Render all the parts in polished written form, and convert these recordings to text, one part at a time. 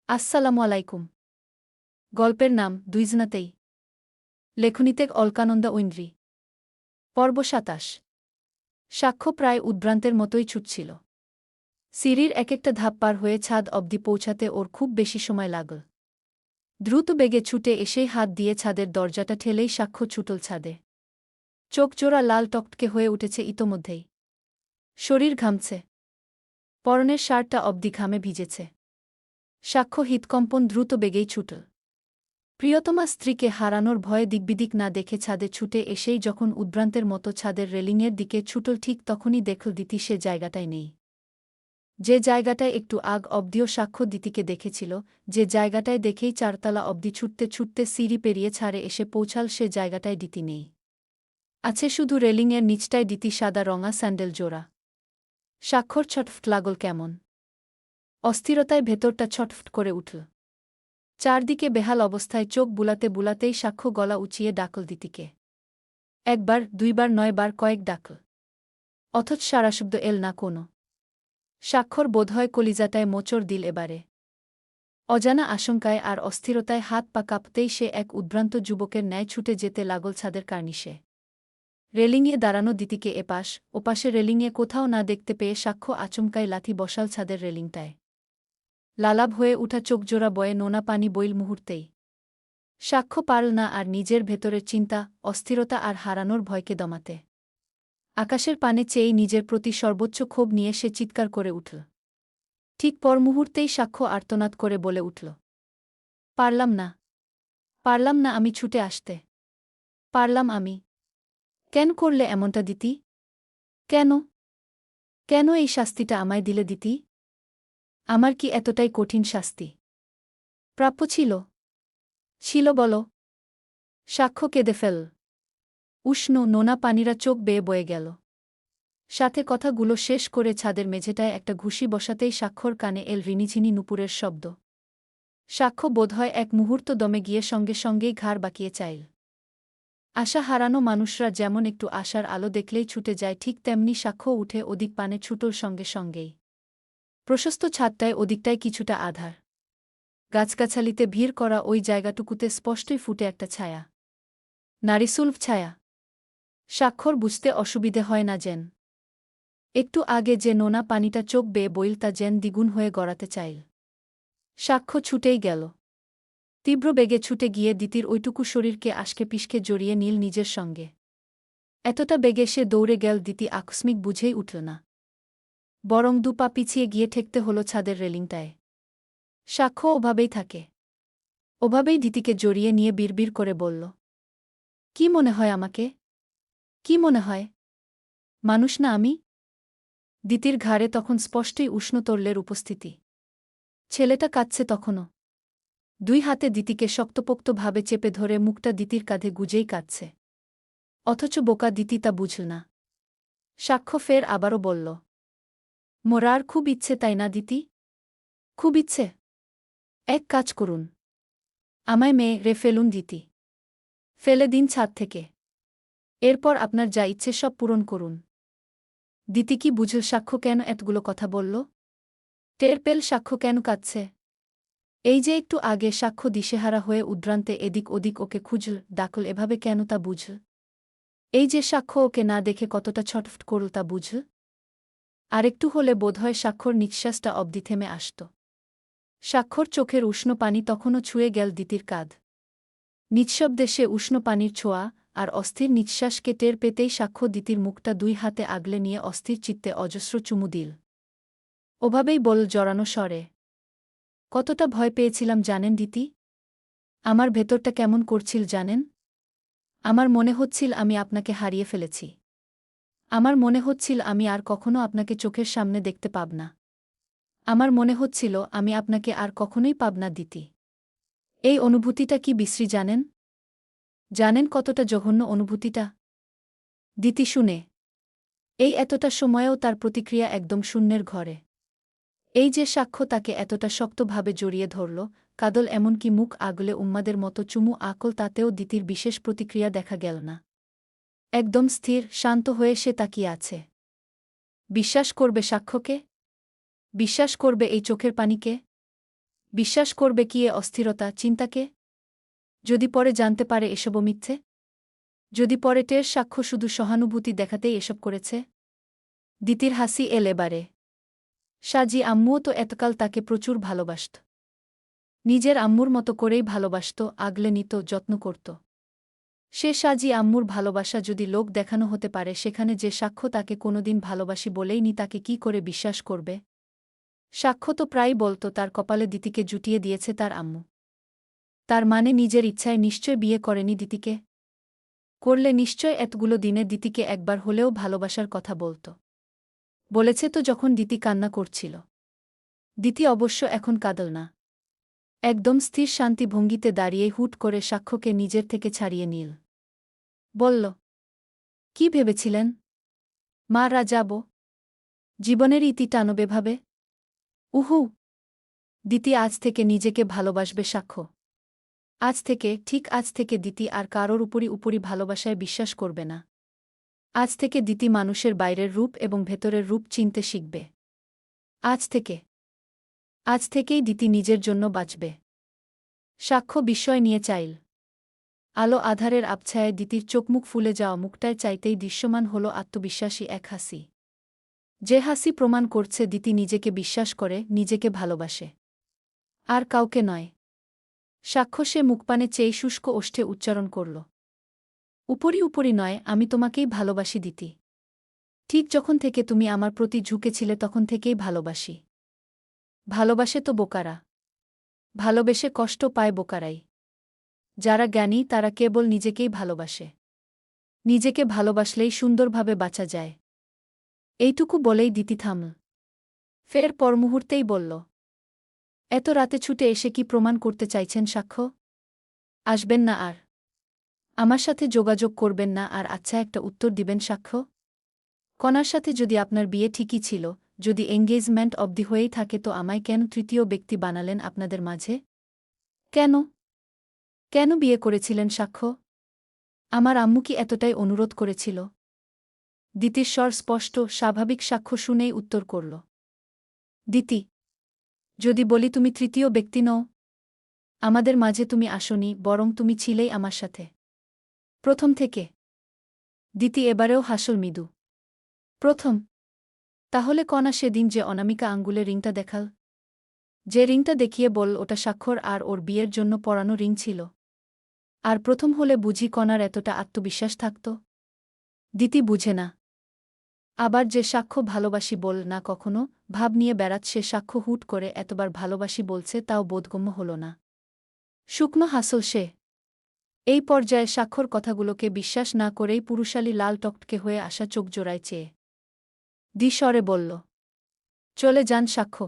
আসসালামু আলাইকুম। গল্পের নাম দুইজনাতেই। লেখনীতে অলকানন্দা ঐন্দ্রী। পর্ব ২৭। সাক্ষ্য প্রায় উদ্ভ্রান্তের মতোই ছুটছিল। সিঁড়ির এক একটা ধাপ পার হয়ে ছাদ অবধি পৌঁছাতে ওর খুব বেশি সময় লাগল। দ্রুত বেগে ছুটে এসেই হাত দিয়ে ছাদের দরজাটা ঠেলেই সাক্ষ্য ছুটল ছাদে। চোখজোড়া লাল টকটকে হয়ে উঠেছে ইতোমধ্যেই। শরীর ঘামছে। পরনের শার্টটা অবধি ঘামে ভিজেছে। সাক্ষ্য হৃৎকম্পন দ্রুত বেগেই ছুটল। প্রিয়তমা স্ত্রীকে হারানোর ভয়ে দিকবিদিক না দেখে ছাদে ছুটে এসেই যখন উদ্ভ্রান্তের মতো ছাদের রেলিংয়ের দিকে ছুটল ঠিক তখনই দেখল দিতি সে জায়গাটায় নেই। যে জায়গাটায় একটু আগ অবধিও সাক্ষ্য দিতিকে দেখেছিল, যে জায়গাটায় দেখেই চারতলা অবধি ছুটতে ছুটতে সিঁড়ি পেরিয়ে ছাড়ে এসে পৌঁছাল সে জায়গাটায় দিতি নেই। আছে শুধু রেলিংয়ের নিচটায় দিতি সাদা রঙা স্যান্ডেল জোড়া। সাক্ষর ছটফট লাগল কেমন। অস্থিরতায় ভেতরটা ছটফট করে উঠল। চারদিকে বেহাল অবস্থায় চোখ বুলাতে বুলাতেই সাক্ষ্য গলা উঁচিয়ে ডাকল দিতিকে। একবার, দুইবার নয় বার কয়েক ডাকল। অথচ সাড়াশব্দ এল না কোনো। সাক্ষর বোধহয় কলিজাটায় মোচড় দিল এবারে। অজানা আশঙ্কায় আর অস্থিরতায় হাত পা কাঁপতেই সে এক উদ্ভ্রান্ত যুবকের ন্যায় ছুটে যেতে লাগল ছাদের কার্নিশে। রেলিংয়ে দাঁড়ানো দিতিকে এপাশ ওপাশে রেলিংয়ে কোথাও না দেখতে পেয়ে সাক্ষ্য আচমকায় লাথি বসাল ছাদের রেলিংটায়। লালাভ হয়ে উঠা চোখজোড়া বয়ে নোনা পানি বইল মুহূর্তেই। সাক্ষ্য পারল না আর নিজের ভেতরের চিন্তা, অস্থিরতা আর হারানোর ভয়কে দমাতে। আকাশের পানে চেয়েই নিজের প্রতি সর্বোচ্চ ক্ষোভ নিয়ে সে চিৎকার করে উঠল। ঠিক পর মুহূর্তেই সাক্ষ্য আর্তনাদ করে বলে উঠল, পারলাম না, পারলাম না আমি ছুটে আসতে। পারলাম আমি। কেন করলে এমনটা দিতি? কেন? কেন এই শাস্তিটা আমায় দিলে দিতি? আমার কি এতটাই কঠিন শাস্তি প্রাপ্য ছিল? ছিল বলো। সাক্ষ্য কেঁদে ফেল। উষ্ণ নোনা পানিরা চোখ বেয়ে বয়ে গেল। সাথে কথাগুলো শেষ করে ছাদের মেঝেটায় একটা ঘুষি বসাতেই সাক্ষ্যর কানে এল রিনিঝিনি নুপুরের শব্দ। সাক্ষ্য বোধহয় এক মুহূর্ত দমে গিয়ে সঙ্গে সঙ্গেই ঘাড় বাঁকিয়ে চাইল। আশা হারানো মানুষরা যেমন একটু আশার আলো দেখলেই ছুটে যায় ঠিক তেমনি সাক্ষ্য উঠে ওদিক পানে ছুটোর সঙ্গে সঙ্গেই। প্রশস্ত ছাদটায় ওদিকটায় কিছুটা আধার। গাছগাছালিতে ভিড় করা ওই জায়গাটুকুতে স্পষ্টই ফুটে একটা ছায়া। নারীসুলভ ছায়া। সাক্ষর বুঝতে অসুবিধে হয় না যেন। একটু আগে যে নোনা পানিটা চোখ বেয়ে বইল তা যেন দ্বিগুণ হয়ে গড়াতে চাইল। সাক্ষ্য ছুটেই গেল। তীব্র বেগে ছুটে গিয়ে দিতির ওইটুকু শরীরকে আশকে পিষকে জড়িয়ে নিল নিজের সঙ্গে। এতটা বেগে সে দৌড়ে গেল দিতি আকস্মিক বুঝেই উঠল না। বরং দুপা পিছিয়ে গিয়ে ঠেকতে হল ছাদের রেলিংটায়। সাক্ষ্য ওভাবেই থাকে। ওভাবেই দিতিকে জড়িয়ে নিয়ে বিড়বিড় করে বলল, কি মনে হয় আমাকে? কি মনে হয়? মানুষ না আমি? দিতির ঘাড়ে তখন স্পষ্টই উষ্ণতরলের উপস্থিতি। ছেলেটা কাঁদছে তখনও। দুই হাতে দিতিকে শক্তপোক্তভাবে চেপে ধরে মুখটা দিতির কাঁধে গুজেই কাঁদছে। অথচ বোকা দিতি তা বুঝল না। সাক্ষ্য ফের আবারও বলল, মরার খুব ইচ্ছে তাই না দিতি? খুব ইচ্ছে? এক কাজ করুন। আমায় মেরে ফেলুন দিতি। ফেলে দিন ছাদ থেকে। এরপর আপনার যা ইচ্ছে সব পূরণ করুন। দিতি কি বুঝল সাক্ষ্য কেন এতগুলো কথা বলল? টের পেল সাক্ষ্য কেন কাঁদছে? এই যে একটু আগে সাক্ষ্য দিশেহারা হয়ে উদ্ভ্রান্তে এদিক ওদিক ওকে খুঁজল ডাকল এভাবে কেন তা বুঝল? এই যে সাক্ষ্য ওকে না দেখে কতটা ছটফট করল তা বুঝল? আরেকটু হলে বোধহয় সাক্ষ্যর নিঃশ্বাসটা অবধি থেমে আসত। সাক্ষ্যর চোখের উষ্ণ পানি তখনও ছুঁয়ে গেল দিতির কাঁধ। নিঃশব্দে সে উষ্ণ পানির ছোঁয়া আর অস্থির নিঃশ্বাসকে টের পেতেই সাক্ষ্য দিতির মুখটা দুই হাতে আগলে নিয়ে অস্থির চিত্তে অজস্র চুমু দিল। ওভাবেই বল জড়ানো স্বরে, কতটা ভয় পেয়েছিলাম জানেন দিতি? আমার ভেতরটা কেমন করছিল জানেন? আমার মনে হচ্ছিল আমি আপনাকে হারিয়ে ফেলেছি। আমার মনে হচ্ছিল আমি আর কখনো আপনাকে চোখের সামনে দেখতে পাব না। আমার মনে হচ্ছিল আমি আপনাকে আর কখনোই পাব না দিতি। এই অনুভূতিটা কি বিশ্রী জানেন? জানেন কতটা জঘন্য অনুভূতিটা? দিতি শুনে। এই এতটা সময়েও তার প্রতিক্রিয়া একদম শূন্যের ঘরে। এই যে সাক্ষ্য তাকে এতটা শক্তভাবে জড়িয়ে ধরল, কাদল এমনকি মুখ আগলে উন্মাদের মতো চুমু আকল তাতেও দিতির বিশেষ প্রতিক্রিয়া দেখা গেল না। একদম স্থির, শান্ত হয়ে সে তাকিয়ে আছে। বিশ্বাস করবে সাক্ষ্যকে? বিশ্বাস করবে এই চোখের পানিকে? বিশ্বাস করবে কি এ অস্থিরতা, চিন্তাকে? যদি পরে জানতে পারে এসবও মিথ্যে? যদি পরে টের সাক্ষ্য শুধু সহানুভূতি দেখাতেই এসব করেছে? দিতির হাসি এল এবারে। সাজি আম্মুও তো এতকাল তাকে প্রচুর ভালোবাসত। নিজের আম্মুর মতো করেই ভালোবাসত, আগলে নিত, যত্ন করত। সে সাজি আম্মুর ভালোবাসা যদি লোক দেখানো হতে পারে, সেখানে যে সাক্ষ্য তাকে কোনোদিন ভালোবাসি বলেই নি, তাকে কি করে বিশ্বাস করবে? সাক্ষ্য তো প্রায়ই বলত তার কপালে দিতিকে জুটিয়ে দিয়েছে তার আম্মু। তার মানে নিজের ইচ্ছায় নিশ্চয় বিয়ে করেনি দিতিকে? করলে নিশ্চয় এতগুলো দিনে দিতিকে একবার হলেও ভালোবাসার কথা বলত। বলেছে তো যখন দিতি কান্না করছিল। দিতি অবশ্য এখন কাঁদল না। একদম স্থির শান্তি ভঙ্গিতে দাঁড়িয়ে হুট করে সাক্ষ্যকে নিজের থেকে ছাড়িয়ে নিল। বলল, কি ভেবেছিলেন মারা যাব? জীবনের ইতি টানবে ভাবে? উহু। দিতি আজ থেকে নিজেকে ভালোবাসবে সাক্ষ্য। আজ থেকে, ঠিক আজ থেকে দিতি আর কারোর উপরি ভালোবাসায় বিশ্বাস করবে না। আজ থেকে দিতি মানুষের বাইরের রূপ এবং ভেতরের রূপ চিনতে শিখবে। আজ থেকেই দিতি নিজের জন্য বাঁচবে। সাক্ষ্য বিস্ময় নিয়ে চাইল। আলো আধারের আবছায়ায় দিতির চোখমুখ ফুলে যাওয়া মুখটায় চাইতেই দৃশ্যমান হল আত্মবিশ্বাসী এক হাসি। যে হাসি প্রমাণ করছে দিতি নিজেকে বিশ্বাস করে, নিজেকে ভালোবাসে। আর কাউকে নয়। সাক্ষ্য সে মুখপানে চেয়ে শুষ্ক ওষ্ঠে উচ্চারণ করল, উপরি নয়, আমি তোমাকেই ভালোবাসি দিতি। ঠিক যখন থেকে তুমি আমার প্রতি ঝুঁকেছিলে তখন থেকেই ভালোবাসি। ভালোবাসে তো বোকারা। ভালোবেসে কষ্ট পায় বোকারাই। যারা জ্ঞানী তারা কেবল নিজেকেই ভালোবাসে। নিজেকে ভালোবাসলেই সুন্দরভাবে বাঁচা যায়। এইটুকু বলেই দিতি থামল। ফের পর মুহূর্তেই বলল, এত রাতে ছুটে এসে কি প্রমাণ করতে চাইছেন সাক্ষ্য? আসবেন না আর? আমার সাথে যোগাযোগ করবেন না আর আচ্ছা একটা উত্তর দিবেন সাক্ষ্য? কণার সাথে যদি আপনার বিয়ে ঠিকই ছিল, যদি এঙ্গেজমেন্ট অবধি হয়েই থাকে, তো আমায় কেন তৃতীয় ব্যক্তি বানালেন আপনাদের মাঝে? কেন? কেন বিয়ে করেছিলেন সাক্ষ্য? আমার আম্মু কি এতটাই অনুরোধ করেছিল? দিতির স্বর স্পষ্ট, স্বাভাবিক। সাক্ষ্য শুনেই উত্তর করল, দিতি, যদি বলি তুমি তৃতীয় ব্যক্তি নও? আমাদের মাঝে তুমি আসনি, বরং তুমি ছিলেই আমার সাথে প্রথম থেকে। দিতি এবারেও হাসল মৃদু। প্রথম? তাহলে কণা সেদিন যে অনামিকা আঙ্গুলে রিংটা দেখাল, যে রিংটা দেখিয়ে বল ওটা স্বাক্ষর আর ওর বিয়ের জন্য পরানো রিং ছিল, আর প্রথম হলে বুঝি কণার এতটা আত্মবিশ্বাস থাকত? দিতি বুঝে না। আবার যে সাক্ষ্য ভালোবাসি বল না কখনো ভাব নিয়ে বেড়াত, সে সাক্ষ্য হুট করে এতবার ভালোবাসি বলছে, তাও বোধগম্য হল না। শুকনো হাসল সে। এই পর্যায়ে সাক্ষ্যর কথাগুলোকে বিশ্বাস না করেই পুরুষালী লাল টকটকে হয়ে আসা চোখ জোড়ায় চেয়ে দ্বিস্বরে বলল, চলে যান সাক্ষ্য।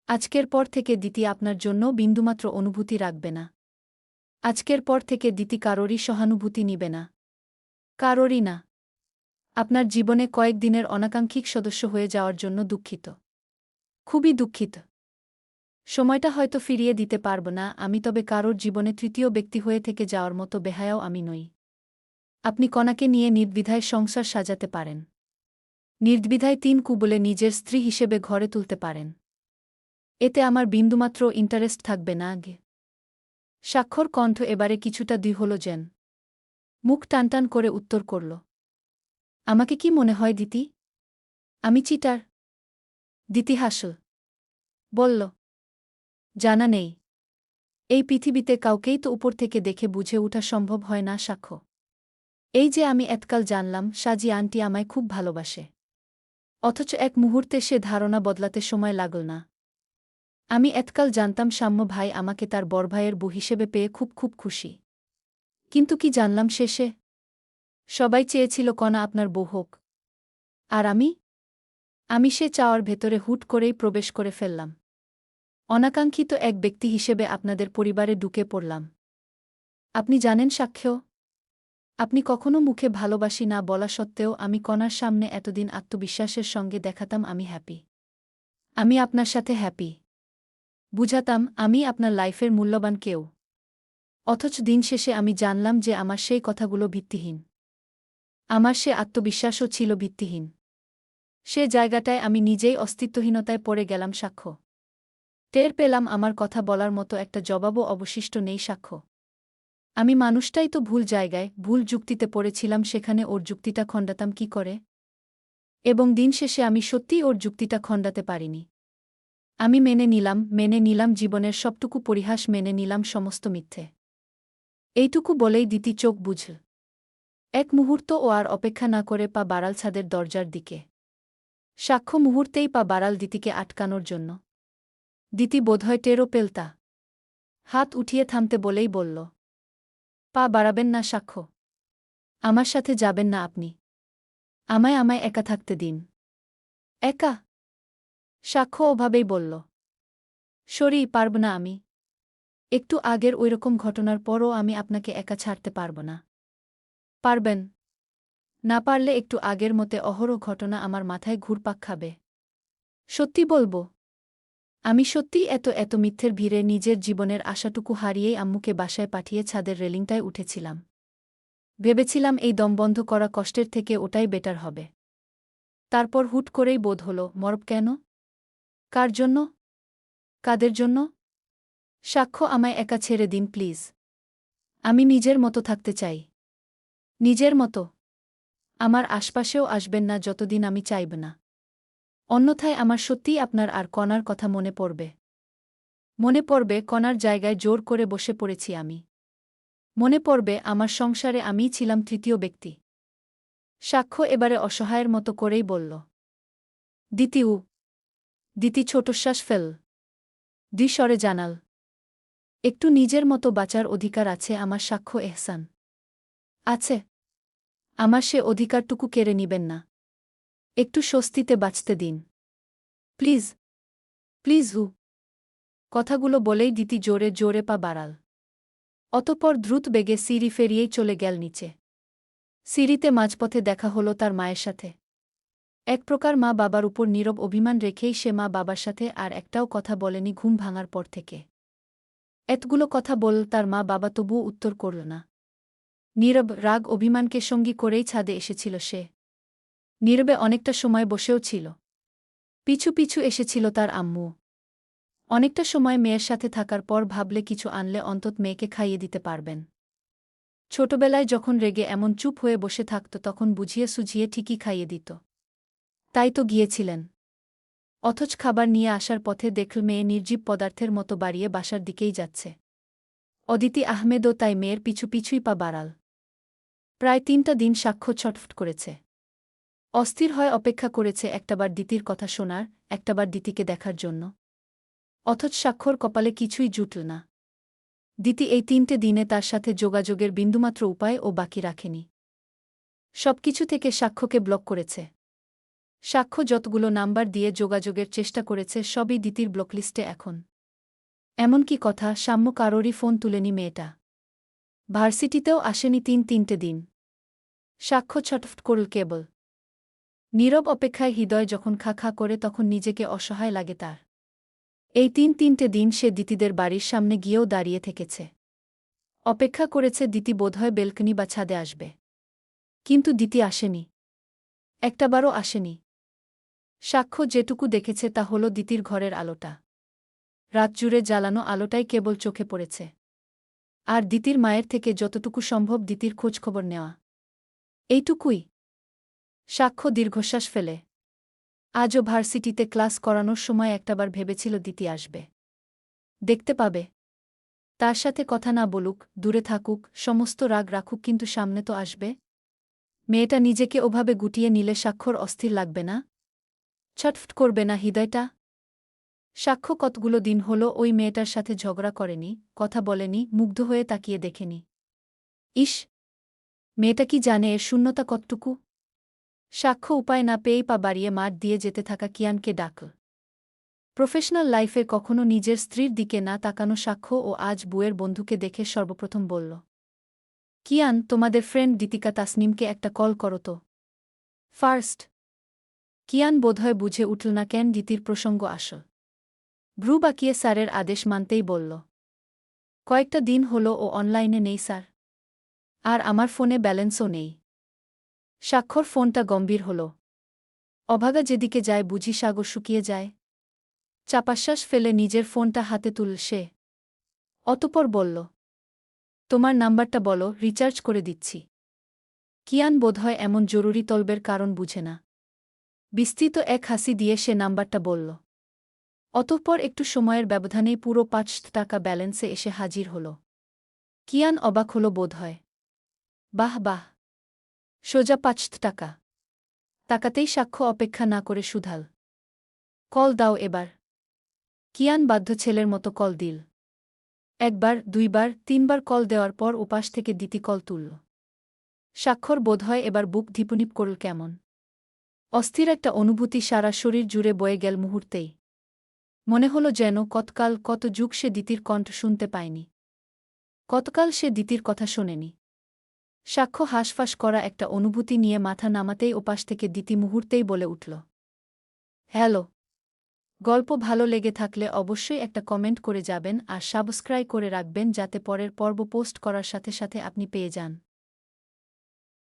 আজকের পর থেকে দিতি আপনার জন্য বিন্দুমাত্র অনুভূতি রাখবে না। আজকের পর থেকে দিতি কারোরই সহানুভূতি নিবে না। কারোরই না। আপনার জীবনে কয়েকদিনের অনাকাঙ্ক্ষিক সদস্য হয়ে যাওয়ার জন্য দুঃখিত। খুবই দুঃখিত। সময়টা হয়তো ফিরিয়ে দিতে পারব না আমি, তবে কারোর জীবনে তৃতীয় ব্যক্তি হয়ে থেকে যাওয়ার মতো বেহায়াও আমি নই। আপনি কণাকে নিয়ে নির্দ্বিধায় সংসার সাজাতে পারেন। নির্দ্বিধায় ৩ কুবলে নিজের স্ত্রী হিসেবে ঘরে তুলতে পারেন। এতে আমার বিন্দুমাত্র ইন্টারেস্ট থাকবে না আগে। স্বাক্ষর কণ্ঠ এবারে কিছুটা দ্বি হল যেন। মুখ টানটান করে উত্তর করল, আমাকে কি মনে হয় দিতি? আমি চিটার? দিতি হাসল। বলল, জানা নেই। এই পৃথিবীতে কাউকেই তো উপর থেকে দেখে বুঝে ওঠা সম্ভব হয় না সাক্ষ্য। এই যে আমি এতকাল জানলাম সাজি আন্টি আমায় খুব ভালোবাসে, অথচ এক মুহূর্তে সে ধারণা বদলাতে সময় লাগল না। আমি এতকাল জানতাম সাম্য ভাই আমাকে তার বড়ভাইয়ের বউ হিসেবে পেয়ে খুব খুব খুশি। কিন্তু কি জানলাম শেষে? সবাই চেয়েছিল কণা আপনার বউ হোক। আর আমি সে চাওয়ার ভেতরে হুট করেই প্রবেশ করে ফেললাম। অনাকাঙ্ক্ষিত এক ব্যক্তি হিসেবে আপনাদের পরিবারে ঢুকে পড়লাম। আপনি জানেন সাক্ষ্য, আপনি কখনো মুখে ভালোবাসি না বলা সত্ত্বেও আমি কণার সামনে এতদিন আত্মবিশ্বাসের সঙ্গে দেখাতাম আমি হ্যাপি। আমি আপনার সাথে হ্যাপি। বুঝাতাম আমি আপনার লাইফের মূল্যবান কেউ। অথচ দিন শেষে আমি জানলাম যে আমার সেই কথাগুলো ভিত্তিহীন। আমার সে আত্মবিশ্বাসও ছিল ভিত্তিহীন। সে জায়গাটায় আমি নিজেই অস্তিত্বহীনতায় পড়ে গেলাম সাক্ষ্য। টের পেলাম আমার কথা বলার মতো একটা জবাবও অবশিষ্ট নেই। সাক্ষ্য, আমি মানুষটাই তো ভুল জায়গায়, ভুল যুক্তিতে পড়েছিলাম, সেখানে ওর যুক্তিটা খণ্ডাতাম কি করে? এবং দিন শেষে আমি সত্যিই ওর যুক্তিটা খণ্ডাতে পারিনি। আমি মেনে নিলাম জীবনের সবটুকু পরিহাস, মেনে নিলাম সমস্ত মিথ্যে। এইটুকু বলেই দিতি চোখ বুঝল। এক মুহূর্ত ও আর অপেক্ষা না করে পা বাড়াল ছাদের দরজার দিকে। সাক্ষ্য মুহূর্তেই পা বাড়াল দিতিকে আটকানোর জন্য। দিতি বোধহয় টেরও পেলতা। হাত উঠিয়ে থামতে বলেই বলল, পা বাড়াবেন না সাক্ষ্য। আমার সাথে যাবেন না আপনি। আমায় একা থাকতে দিন। একা? সাক্ষ্য ওভাবেই বলল। সরি, পারব না আমি। একটু আগের ওইরকম ঘটনার পরও আমি আপনাকে একা ছাড়তে পারব না। পারবেন? না পারলে একটু আগের মতে অহরহ ঘটনা আমার মাথায় ঘুরপাক খাবে। সত্যি বলব, আমি সত্যিই এত মিথ্যের ভিড়ে নিজের জীবনের আশাটুকু হারিয়েই আম্মুকে বাসায় পাঠিয়ে ছাদের রেলিংটায় উঠেছিলাম। ভেবেছিলাম এই দমবন্ধ করা কষ্টের থেকে ওটাই বেটার হবে। তারপর হুট করেই বোধ হলো, মরব কেন? কার জন্য? কাদের জন্য? সাক্ষ্য, আমায় একা ছেড়ে দিন প্লিজ। আমি নিজের মতো থাকতে চাই। নিজের মতো? আমার আশপাশেও আসবেন না যতদিন আমি চাইব না। অন্যথায় আমার সত্যিই আপনার আর কণার কথা মনে পড়বে। মনে পড়বে কণার জায়গায় জোর করে বসে পড়েছি আমি। মনে পড়বে আমার সংসারে আমিই ছিলাম তৃতীয় ব্যক্তি। সাক্ষ্য এবারে অসহায়ের মতো করেই বলল। দিতি ছোটশ্বাস ফেল। দ্বিস্বরে জানাল, একটু নিজের মতো বাঁচার অধিকার আছে আমার সাক্ষ্য এহসান। আছে। আমার সে অধিকারটুকু কেড়ে নিবেন না। একটু স্বস্তিতে বাঁচতে দিন। Please, please. কথাগুলো বলেই দিতি জোরে জোরে পা বাড়াল। অতঃপর দ্রুত বেগে সিঁড়ি ফেরিয়েই চলে গেল নিচে। সিঁড়িতে মাঝপথে দেখা হলো তার মায়ের সাথে। এক প্রকার মা বাবার উপর নীরব অভিমান রেখেই সে মা বাবার সাথে আর একটাও কথা বলেনি ঘুম ভাঙার পর থেকে। এতগুলো কথা বলল তার মা বাবা, তবুও উত্তর করল না। নীরব রাগ অভিমানকে সঙ্গী করেই ছাদে এসেছিল সে। নীরবে অনেকটা সময় বসেও ছিল। পিছু পিছু এসেছিল তার আম্মু। অনেকটা সময় মেয়ের সাথে থাকার পর ভাবলে কিছু আনলে অন্তত মেয়েকে খাইয়ে দিতে পারবেন। ছোটবেলায় যখন রেগে এমন চুপ হয়ে বসে থাকত তখন বুঝিয়ে সুঝিয়ে ঠিকই খাইয়ে দিত। তাই তো গিয়েছিলেন। অথচ খাবার নিয়ে আসার পথে দেখল মেয়ে নির্জীব পদার্থের মতো বাড়িয়ে বাসার দিকেই যাচ্ছে। অদিতি আহমেদও তাই মেয়ের পিছু পিছুই পা বাড়াল। প্রায় 3টা দিন সাক্ষ্য ছটফট করেছে। অস্থির হয় অপেক্ষা করেছে একটাবার দিতির কথা শোনার, একটাবার দিতিকে দেখার জন্য। অথচ সাক্ষ্যর কপালে কিছুই জুটল না। দিতি এই 3টে দিনে তার সাথে যোগাযোগের বিন্দুমাত্র উপায় ও বাকি রাখেনি। সবকিছু থেকে সাক্ষ্যকে ব্লক করেছে। সাক্ষ্য যতগুলো নাম্বার দিয়ে যোগাযোগের চেষ্টা করেছে সবই দিতির ব্লকলিস্টে এখন। এমন কি কথা, সাম্য কারোরই ফোন তুলেনি মেয়েটা। ভার্সিটিতেও আসেনি 3টে দিন। সাক্ষ্য ছটফট করল কেবল। নীরব অপেক্ষায় হৃদয় যখন খা খা করে তখন নিজেকে অসহায় লাগে তার। এই 3টে দিন সে দিতিদের বাড়ির সামনে গিয়েও দাঁড়িয়ে থেকেছে। অপেক্ষা করেছে দিতি বোধহয় বেলকনি বা ছাদে আসবে। কিন্তু দিতি আসেনি। একটাবারও আসেনি। সাক্ষ্য যেটুকু দেখেছে তা হল দিতির ঘরের আলোটা। রাত জুড়ে জ্বালানো আলোটাই কেবল চোখে পড়েছে। আর দিতির মায়ের থেকে যতটুকু সম্ভব দিতির খোঁজখবর নেওয়া। এইটুকুই। সাক্ষ্য দীর্ঘশ্বাস ফেলে। আজও ভার্সিটিতে ক্লাস করানোর সময় একটাবার ভেবেছিল দিতি আসবে। দেখতে পাবে। তার সাথে কথা না বলুক, দূরে থাকুক, সমস্ত রাগ রাখুক, কিন্তু সামনে তো আসবে। মেয়েটা নিজেকে ওভাবে গুটিয়ে নিলে সাক্ষ্যর অস্থির লাগবে না? ছটফট করবে না হৃদয়টা? সাক্ষ্য কতগুলো দিন হলো ওই মেয়েটার সাথে ঝগড়া করেনি, কথা বলেনি, মুগ্ধ হয়ে তাকিয়ে দেখেনি। ইস, মেয়েটা কি জানে এর শূন্যতা কতটুকু? সাক্ষ্য উপায় না পেয়েই পা বাড়িয়ে মাঠ দিয়ে যেতে থাকা কিয়ানকে ডাকল। প্রফেশনাল লাইফে কখনো নিজের স্ত্রীর দিকে না তাকানো সাক্ষ্য ও আজ বুয়ের বন্ধুকে দেখে সর্বপ্রথম বলল, কিয়ান, তোমাদের ফ্রেন্ড দীতিকা তাসনিমকে একটা কল করো তো। ফার্স্ট। কিয়ান বোধহয় বুঝে উঠল না কেন দিতির প্রসঙ্গ আসল। ভ্রু বাঁকিয়ে স্যারের আদেশ মানতেই বলল, কয়েকটা দিন হলো ও অনলাইনে নেই স্যার। আর আমার ফোনে ব্যালেন্সও নেই। সাক্ষর ফোনটা গম্ভীর হল। অভাগা যেদিকে যায় বুঝি সাগর শুকিয়ে যায়। চাপাশ্বাস ফেলে নিজের ফোনটা হাতে তুলল সে। অতঃপর বলল, তোমার নাম্বারটা বলো, রিচার্জ করে দিচ্ছি। কিয়ান বোধহয় এমন জরুরি তলবের কারণ বুঝে না। বিস্তৃত এক হাসি দিয়ে সে নাম্বারটা বলল। অতঃপর একটু সময়ের ব্যবধানেই পুরো ৫০০ টাকা ব্যালেন্সে এসে হাজির হল। কিয়ান অবাক হল বোধহয়। বাহ বাহ, সোজা ৫০০ টাকা। তাকাতেই সাক্ষ্য অপেক্ষা না করে শুধাল, কল দাও এবার। কিয়ান বাধ্য ছেলের মতো কল দিল। একবার, দুইবার, তিনবার কল দেওয়ার পর ওপাশ থেকে দ্বিতীয় কল তুলল। স্বাক্ষর বোধহয় এবার বুক ধিপুনিপ করল কেমন। অস্থির একটা অনুভূতি সারা শরীর জুড়ে বয়ে গেল মুহূর্তেই। মনে হল যেন কতকাল, কত যুগ সে দিতির কণ্ঠ শুনতে পায়নি। কতকাল সে দিতির কথা শোনেনি। সাক্ষ্য হাঁসফাঁস করা একটা অনুভূতি নিয়ে মাথা নামাতেই ওপাশ থেকে দিতি মুহূর্তেই বলে উঠল, হ্যালো। গল্প ভালো লেগে থাকলে অবশ্যই একটা কমেন্ট করে যাবেন আর সাবস্ক্রাইব করে রাখবেন যাতে পরের পর্ব পোস্ট করার সাথে সাথে আপনি পেয়ে যান।